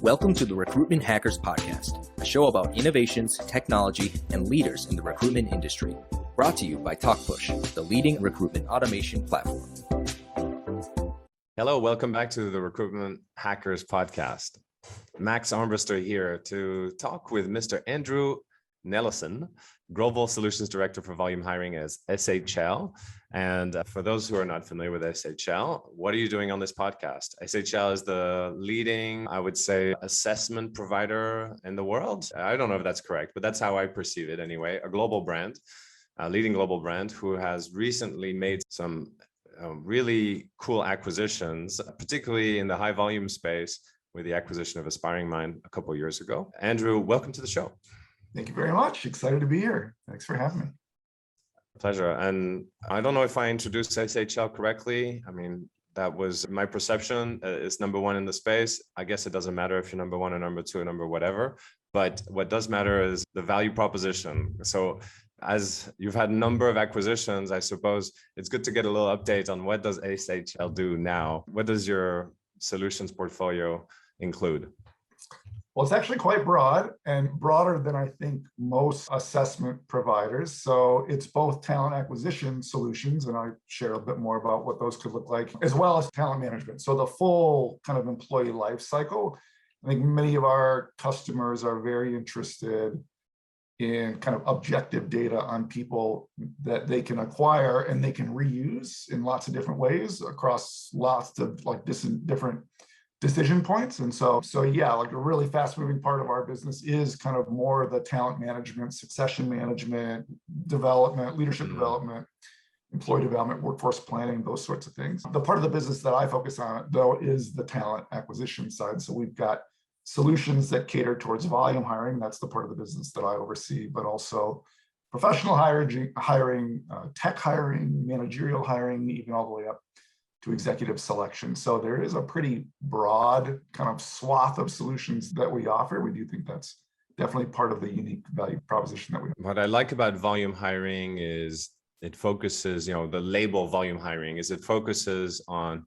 Welcome to the Recruitment Hackers Podcast, a show about innovations, technology, and leaders in the recruitment industry. Brought to you by TalkPush, the leading recruitment automation platform. Hello, welcome back to the Recruitment Hackers Podcast. Max Armbruster here to talk with Mr. Andrew Nelesen, Global Solutions Director for Volume Hiring as SHL. And for those who are not familiar with SHL, what are you doing on this podcast? SHL is the leading, I would say, assessment provider in the world. I don't know if that's correct, but that's how I perceive it anyway. A global brand, a leading global brand who has recently made some really cool acquisitions, particularly in the high volume space with the acquisition of Aspiring Mind a couple of years ago. Andrew, welcome to the show. Thank you very much. Excited to be here. Thanks for having me. Pleasure. And I don't know if I introduced SHL correctly. I mean, that was my perception. It's number one in the space. I guess it doesn't matter if you're number one or number two or number whatever. But what does matter is the value proposition. So as you've had a number of acquisitions, I suppose it's good to get a little update on what does SHL do now? What does your solutions portfolio include? Well, it's actually quite broad and broader than I think most assessment providers. So it's both talent acquisition solutions, and I share a bit more about what those could look like, as well as talent management. So the full kind of employee life cycle. I think many of our customers are very interested in kind of objective data on people that they can acquire and they can reuse in lots of different ways across lots of like different decision points. And so yeah, like a really fast moving part of our business is kind of more the talent management, succession management, development, leadership development, employee development, workforce planning, those sorts of things. The part of the business that I focus on though is the talent acquisition side. So we've got solutions that cater towards volume hiring. That's the part of the business that I oversee, but also professional hiring, tech hiring, managerial hiring, even all the way up to executive selection. So there is a pretty broad kind of swath of solutions that we offer. We do think that's definitely part of the unique value proposition that we have. What I like about volume hiring is it focuses, the label volume hiring is it focuses on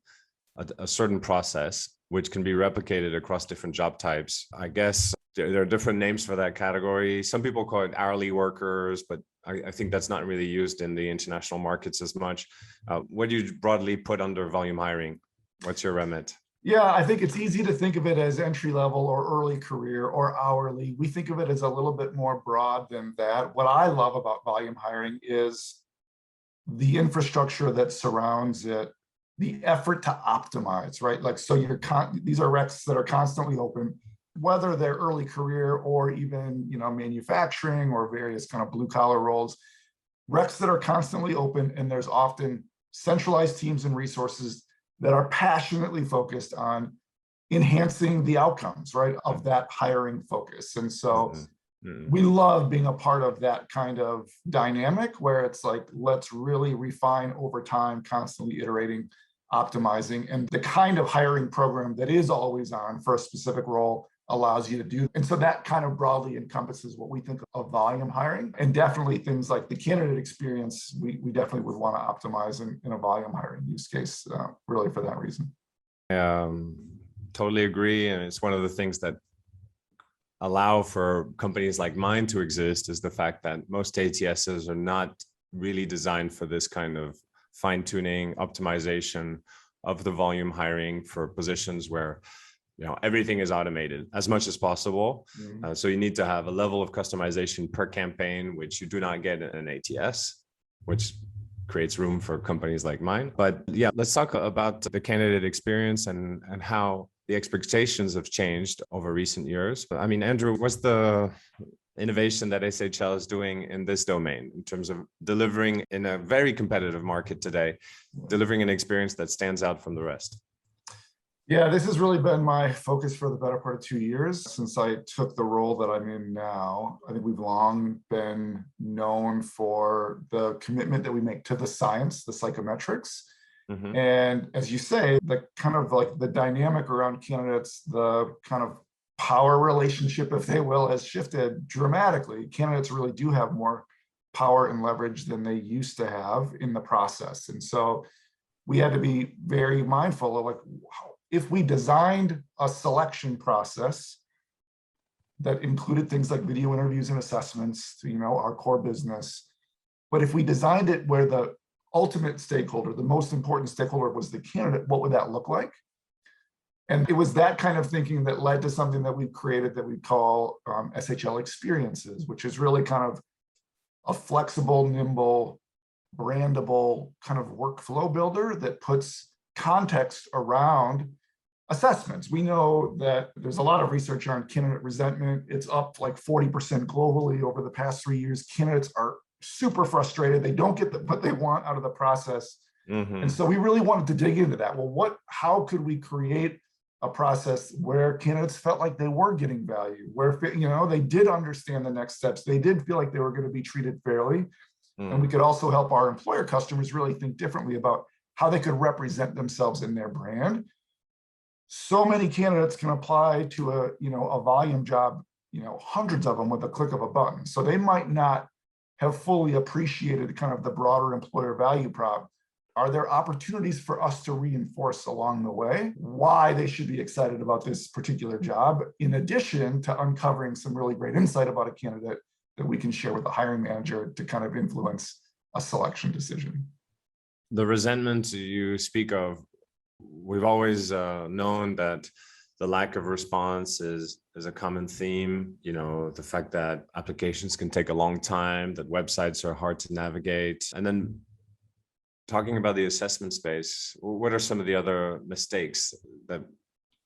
a certain process, which can be replicated across different job types. I guess there are different names for that category. Some people call it hourly workers, but I think that's not really used in the international markets as much. What do you broadly put under volume hiring? What's your remit? Yeah, I think it's easy to think of it as entry level or early career or hourly. We think of it as a little bit more broad than that. What I love about volume hiring is the infrastructure that surrounds it, the effort to optimize, right? Like, so these are recs that are constantly open, whether they're early career or even, manufacturing or various kind of blue collar roles, recs that are constantly open, and there's often centralized teams and resources that are passionately focused on enhancing the outcomes, right, of that hiring focus. And so we love being a part of that kind of dynamic where it's like, let's really refine over time, constantly iterating, optimizing, and the kind of hiring program that is always on for a specific role allows you to do. And so that kind of broadly encompasses what we think of volume hiring, and definitely things like the candidate experience, we definitely would want to optimize in a volume hiring use case, really for that reason. Totally agree. And it's one of the things that allow for companies like mine to exist is the fact that most ATSs are not really designed for this kind of fine-tuning, optimization of the volume hiring for positions where everything is automated as much as possible. So you need to have a level of customization per campaign, which you do not get in an ATS, which creates room for companies like mine. But yeah, let's talk about the candidate experience and how the expectations have changed over recent years. But I mean, Andrew, what's the innovation that SHL is doing in this domain in terms of delivering in a very competitive market today, delivering an experience that stands out from the rest? Yeah, this has really been my focus for the better part of 2 years since I took the role that I'm in now. I think we've long been known for the commitment that we make to the science, the psychometrics. And as you say, the kind of like the dynamic around candidates, the kind of power relationship, if they will, has shifted dramatically. Candidates really do have more power and leverage than they used to have in the process. And so we had to be very mindful of like, if we designed a selection process that included things like video interviews and assessments, our core business, but if we designed it where the ultimate stakeholder, the most important stakeholder was the candidate, what would that look like? And it was that kind of thinking that led to something that we've created that we call SHL Experiences, which is really kind of a flexible, nimble, brandable kind of workflow builder that puts context around assessments. We know that there's a lot of research on candidate resentment. It's up like 40% globally over the past 3 years. Candidates are super frustrated. They don't get what they want out of the process. And so we really wanted to dig into that. Well, how could we create a process where candidates felt like they were getting value, where they did understand the next steps, they did feel like they were going to be treated fairly, and we could also help our employer customers really think differently about how they could represent themselves in their brand. So many candidates can apply to a volume job, hundreds of them with a click of a button. So they might not have fully appreciated kind of the broader employer value prop. Are there opportunities for us to reinforce along the way why they should be excited about this particular job, in addition to uncovering some really great insight about a candidate that we can share with the hiring manager to kind of influence a selection decision? The resentment you speak of, we've always known that the lack of response is a common theme. The fact that applications can take a long time, that websites are hard to navigate. And then talking about the assessment space, what are some of the other mistakes that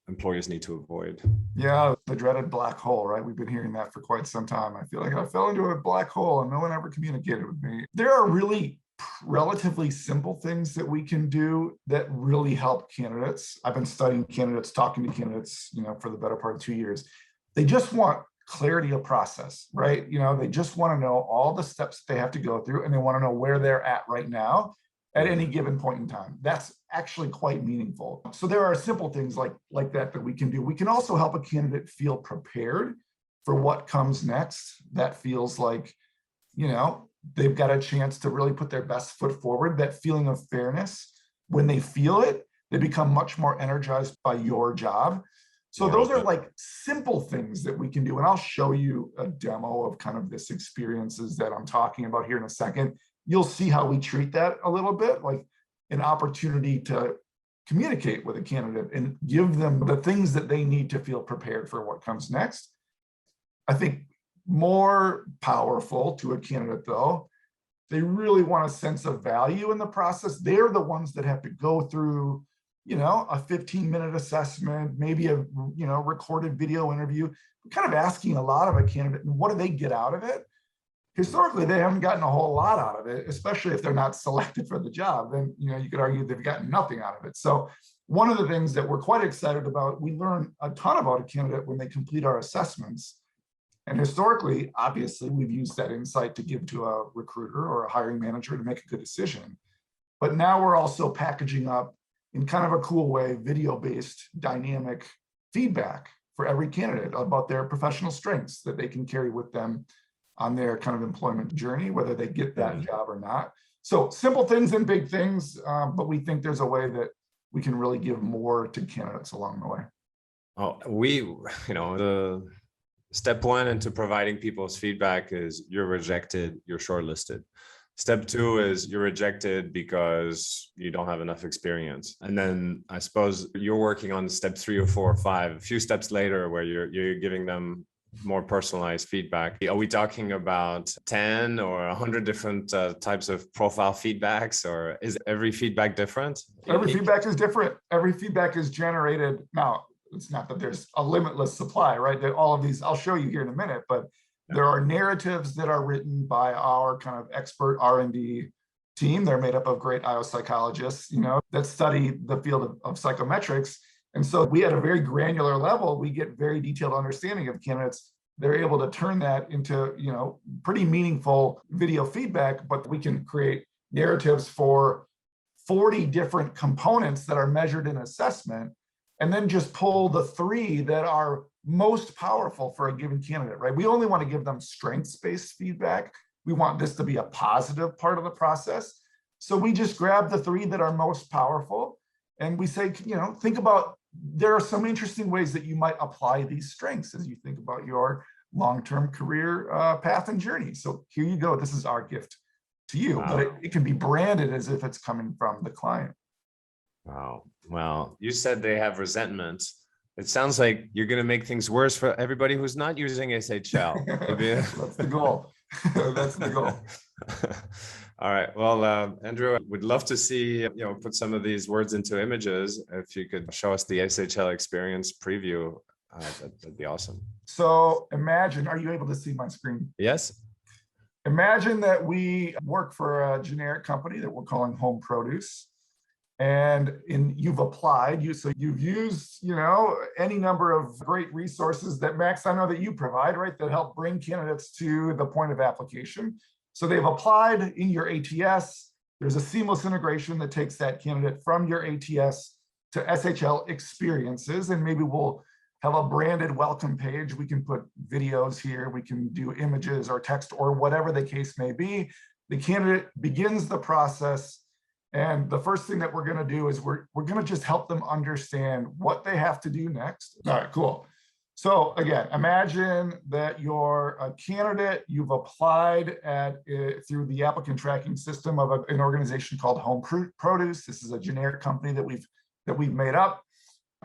employers need to avoid? Yeah, the dreaded black hole, right? We've been hearing that for quite some time. I feel like I fell into a black hole and no one ever communicated with me. There are really relatively simple things that we can do that really help candidates. I've been studying candidates, talking to candidates, for the better part of 2 years. They just want clarity of process, right? They just want to know all the steps they have to go through, and they want to know where they're at right now at any given point in time. That's actually quite meaningful. So there are simple things like that we can do. We can also help a candidate feel prepared for what comes next. That feels like, they've got a chance to really put their best foot forward. That feeling of fairness, when they feel it, they become much more energized by your job. So those are like simple things that we can do. And I'll show you a demo of kind of this experiences that I'm talking about here in a second. You'll see how we treat that a little bit, like an opportunity to communicate with a candidate and give them the things that they need to feel prepared for what comes next. I think more powerful to a candidate, though, they really want a sense of value in the process. They're the ones that have to go through, a 15-minute assessment, maybe a, recorded video interview, kind of asking a lot of a candidate, and what do they get out of it? Historically, they haven't gotten a whole lot out of it, especially if they're not selected for the job. Then, you could argue they've gotten nothing out of it. So one of the things that we're quite excited about, we learn a ton about a candidate when they complete our assessments. And historically, obviously, we've used that insight to give to a recruiter or a hiring manager to make a good decision. But now we're also packaging up in kind of a cool way, video-based dynamic feedback for every candidate about their professional strengths that they can carry with them on their kind of employment journey, whether they get that job or not. So simple things and big things, but we think there's a way that we can really give more to candidates along the way. Oh, the step one into providing people's feedback is you're rejected, you're shortlisted. Step two is you're rejected because you don't have enough experience. And then I suppose you're working on step 3 or 4 or 5, a few steps later where you're giving them more personalized feedback. Are we talking about 10 or 100 different types of profile feedbacks, or is every feedback different? Every feedback is different. Every feedback is generated. Now, it's not that there's a limitless supply, right? That all of these, I'll show you here in a minute, but there are narratives that are written by our kind of expert R&D team. They're made up of great IO psychologists, that study the field of psychometrics. And so we, at a very granular level, we get very detailed understanding of candidates. They're able to turn that into, pretty meaningful video feedback, but we can create narratives for 40 different components that are measured in assessment, and then just pull the 3 that are most powerful for a given candidate, right? We only want to give them strengths-based feedback. We want this to be a positive part of the process. So we just grab the 3 that are most powerful, and we say, think about there are some interesting ways that you might apply these strengths as you think about your long-term career path and journey. So here you go. This is our gift to you, Wow. but it can be branded as if it's coming from the client. Wow. Well, you said they have resentment. It sounds like you're going to make things worse for everybody who's not using SHL. That's the goal. That's the goal. All right. Well, Andrew, we'd love to see, put some of these words into images. If you could show us the SHL Experience preview, that'd be awesome. So imagine, are you able to see my screen? Yes. Imagine that we work for a generic company that we're calling Home Produce. And you've applied, so you've used, any number of great resources that, Max, I know that you provide, right, that help bring candidates to the point of application. So they've applied in your ATS. There's a seamless integration that takes that candidate from your ATS to SHL Experiences, and maybe we'll have a branded welcome page. We can put videos here, we can do images or text or whatever the case may be. The candidate begins the process. And the first thing that we're going to do is we're going to just help them understand what they have to do next. All right, cool. So again, imagine that you're a candidate, you've applied through the applicant tracking system of an organization called Home Produce. This is a generic company that we've made up.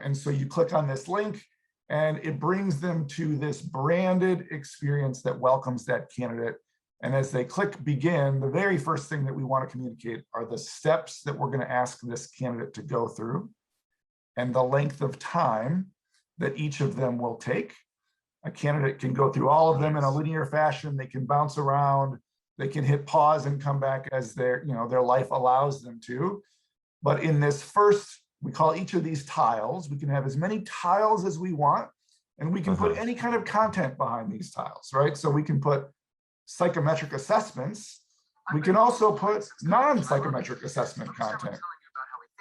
And so you click on this link and it brings them to this branded experience that welcomes that candidate. And as they click begin, the very first thing that we want to communicate are the steps that we're going to ask this candidate to go through and the length of time that each of them will take. A candidate can go through all of them in a linear fashion. They can bounce around. They can hit pause and come back as their life allows them to. But in this first, we call each of these tiles. We can have as many tiles as we want, and we can put any kind of content behind these tiles, right? So we can put psychometric assessments. We can also put non-psychometric assessment content.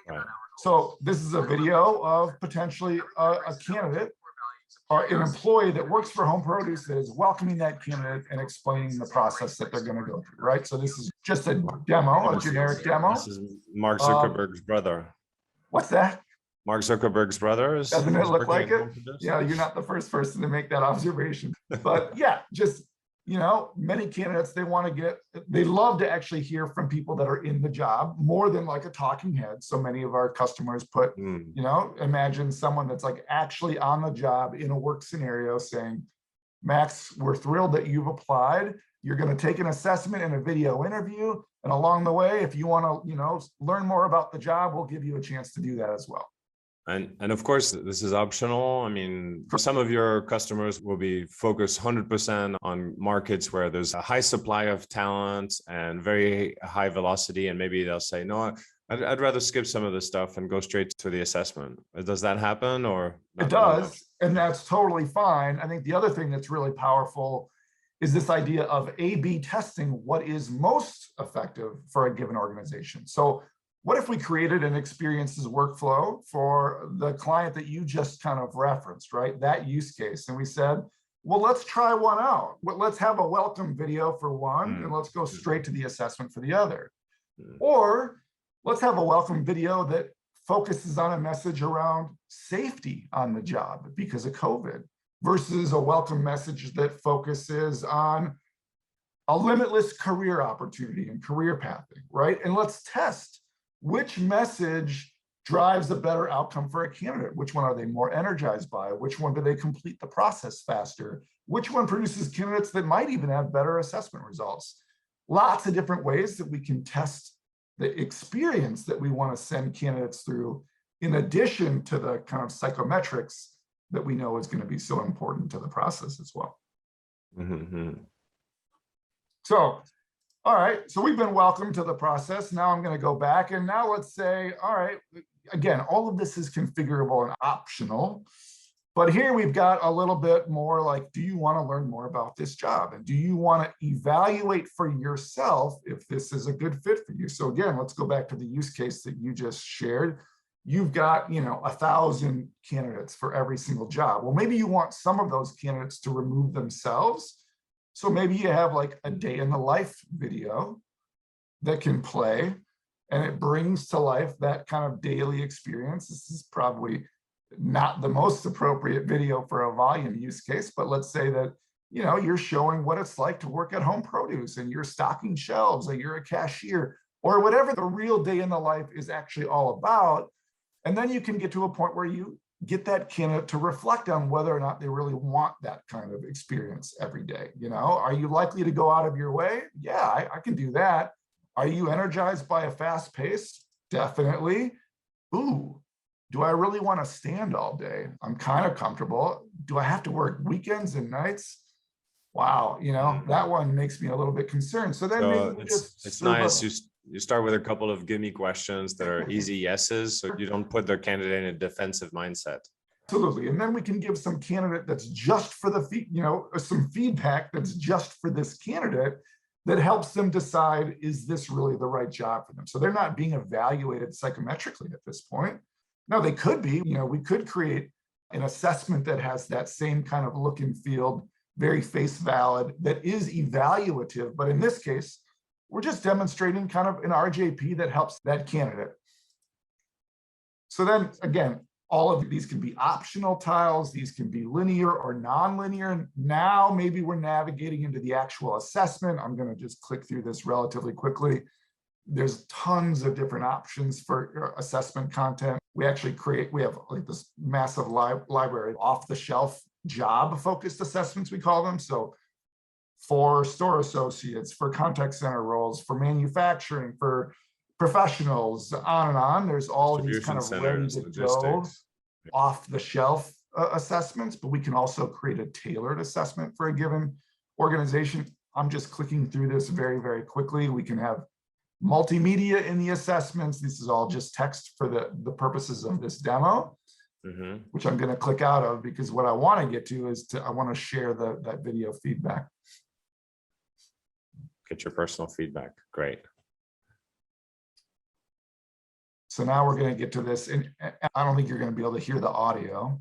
Right. So this is a video of potentially a candidate or an employee that works for Home Produce that is welcoming that candidate and explaining the process that they're going to go through, right? So this is just a demo, a generic demo. This is Mark Zuckerberg's brother. What's that? Mark Zuckerberg's brother is. Doesn't it look like it? Yeah, you're not the first person to make that observation. But yeah, just many candidates, they love to actually hear from people that are in the job more than like a talking head. So many of our customers put, imagine someone that's like actually on the job in a work scenario saying, Max, we're thrilled that you've applied. You're going to take an assessment and a video interview. And along the way, if you want to, learn more about the job, we'll give you a chance to do that as well. And of course, this is optional. I mean, for some of your customers will be focused 100% on markets where there's a high supply of talent and very high velocity. And maybe they'll say, no, I'd rather skip some of this stuff and go straight to the assessment. Does that happen or? It does. And that's totally fine. I think the other thing that's really powerful is this idea of A/B testing what is most effective for a given organization. So what if we created an experiences workflow for the client that you just kind of referenced, right? That use case. And we said, well, let's try one out. Let's have a welcome video for one, and let's go straight to the assessment for the other. Or let's have a welcome video that focuses on a message around safety on the job because of COVID versus a welcome message that focuses on a limitless career opportunity and career pathing, right? And let's test which message drives a better outcome for a candidate. Which one are they more energized by? Which one do they complete the process faster? Which one produces candidates that might even have better assessment results? Lots of different ways that we can test the experience that we want to send candidates through, in addition to the kind of psychometrics that we know is going to be so important to the process as well. So, all right, so we've been welcomed to the process. Now I'm going to go back, and now let's say, all right, again, all of this is configurable and optional, but here we've got a little bit more like, do you want to learn more about this job? And do you want to evaluate for yourself if this is a good fit for you? So again, let's go back to the use case that you just shared. You've got, 1,000 candidates for every single job. Well, maybe you want some of those candidates to remove themselves. So maybe you have like a day in the life video that can play, and it brings to life that kind of daily experience. This is probably not the most appropriate video for a volume use case, but let's say that, you're showing what it's like to work at home produce and you're stocking shelves or you're a cashier or whatever the real day in the life is actually all about. And then you can get to a point where you get that candidate to reflect on whether or not they really want that kind of experience every day. Are you likely to go out of your way? Yeah, I can do that. Are you energized by a fast pace? Definitely. Ooh, do I really want to stand all day? I'm kind of comfortable. Do I have to work weekends and nights? Wow, that one makes me a little bit concerned. So then maybe it's nice. You start with a couple of gimme questions that are easy yeses, so you don't put the candidate in a defensive mindset. Absolutely. And then we can give some candidate that's just for some feedback that's just for this candidate that helps them decide, is this really the right job for them? So they're not being evaluated psychometrically at this point. No, they could be. We could create an assessment that has that same kind of look and feel, very face valid, that is evaluative. But in this case, we're just demonstrating kind of an RJP that helps that candidate. So then again, all of these can be optional tiles. These can be linear or non-linear. Now, maybe we're navigating into the actual assessment. I'm going to just click through this relatively quickly. There's tons of different options for assessment content. We have like this massive library, off-the-shelf job-focused assessments, we call them. So for store associates, for contact center roles, for manufacturing, for professionals, on and on. There's all of these kind of ready to go off-the-shelf assessments, but we can also create a tailored assessment for a given organization. I'm just clicking through this very, very quickly. We can have multimedia in the assessments. This is all just text for the purposes of this demo, which I'm going to click out of because what I want to get to is I want to share that video feedback. Get your personal feedback. Great. So now we're going to get to this, and I don't think you're going to be able to hear the audio,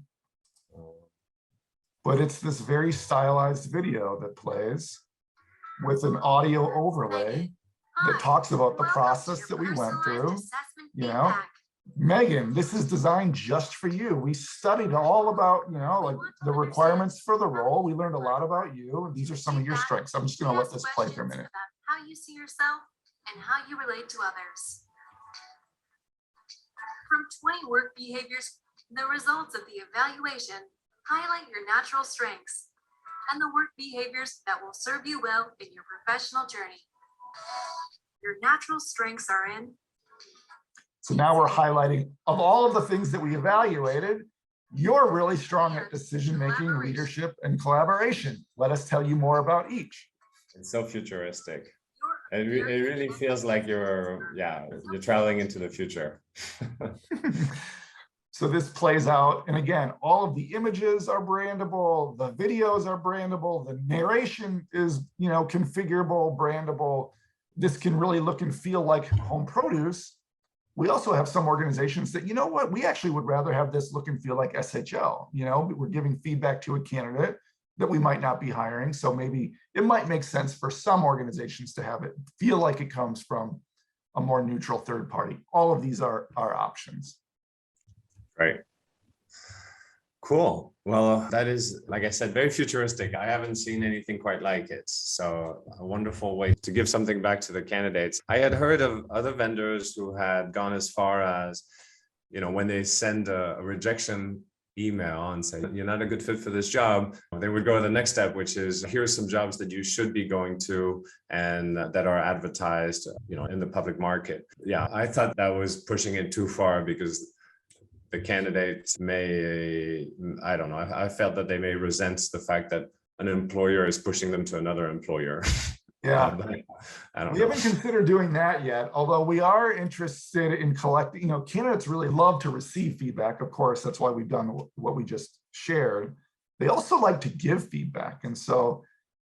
but it's this very stylized video that plays with an audio overlay that talks about the process that we went through. Megan, this is designed just for you. We studied all about, like the requirements for the role. We learned a lot about you. These are some of your strengths. I'm just going to let this play for a minute. How you see yourself and how you relate to others. From 20 work behaviors, the results of the evaluation highlight your natural strengths and the work behaviors that will serve you well in your professional journey. Your natural strengths are in. So now we're highlighting, of all of the things that we evaluated, you're really strong at decision-making, leadership, and collaboration. Let us tell you more about each. It's so futuristic. It really feels like you're traveling into the future. So this plays out, and again, all of the images are brandable, the videos are brandable, the narration is, configurable, brandable. This can really look and feel like home produce. We also have some organizations that, we actually would rather have this look and feel like SHL. We're giving feedback to a candidate that we might not be hiring. So maybe it might make sense for some organizations to have it feel like it comes from a more neutral third party. All of these are options. Right. Cool. Well, that is, like I said, very futuristic. I haven't seen anything quite like it. So a wonderful way to give something back to the candidates. I had heard of other vendors who had gone as far as, when they send a rejection email and say, you're not a good fit for this job, they would go to the next step, which is, here's some jobs that you should be going to and that are advertised, in the public market. Yeah, I thought that was pushing it too far because the candidates I don't know, I felt that they may resent the fact that an employer is pushing them to another employer. Yeah, we haven't considered doing that yet, although we are interested in collecting, candidates really love to receive feedback. Of course, that's why we've done what we just shared. They also like to give feedback. And so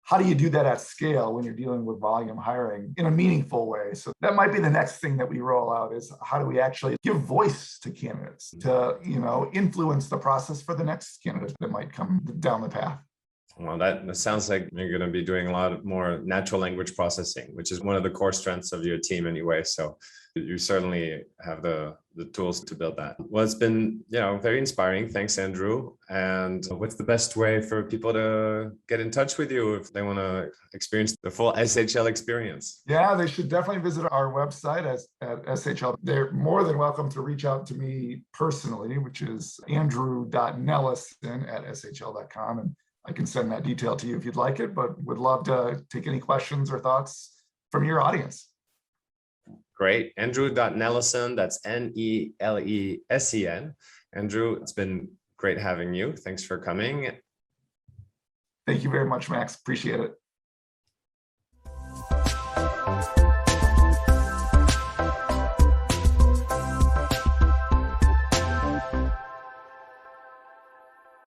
how do you do that at scale when you're dealing with volume hiring in a meaningful way? So that might be the next thing that we roll out is how do we actually give voice to candidates to, influence the process for the next candidate that might come down the path. Well, that sounds like you're going to be doing a lot more natural language processing, which is one of the core strengths of your team anyway. So You certainly have the tools to build that. Well, it's been, very inspiring. Thanks, Andrew. And what's the best way for people to get in touch with you if they want to experience the full SHL experience? Yeah, they should definitely visit our website at SHL. They're more than welcome to reach out to me personally, which is andrew.nelesen@shl.com. And I can send that detail to you if you'd like it, but would love to take any questions or thoughts from your audience. Great. Andrew.Nelesen, that's Nelesen. Andrew, it's been great having you. Thanks for coming. Thank you very much, Max. Appreciate it.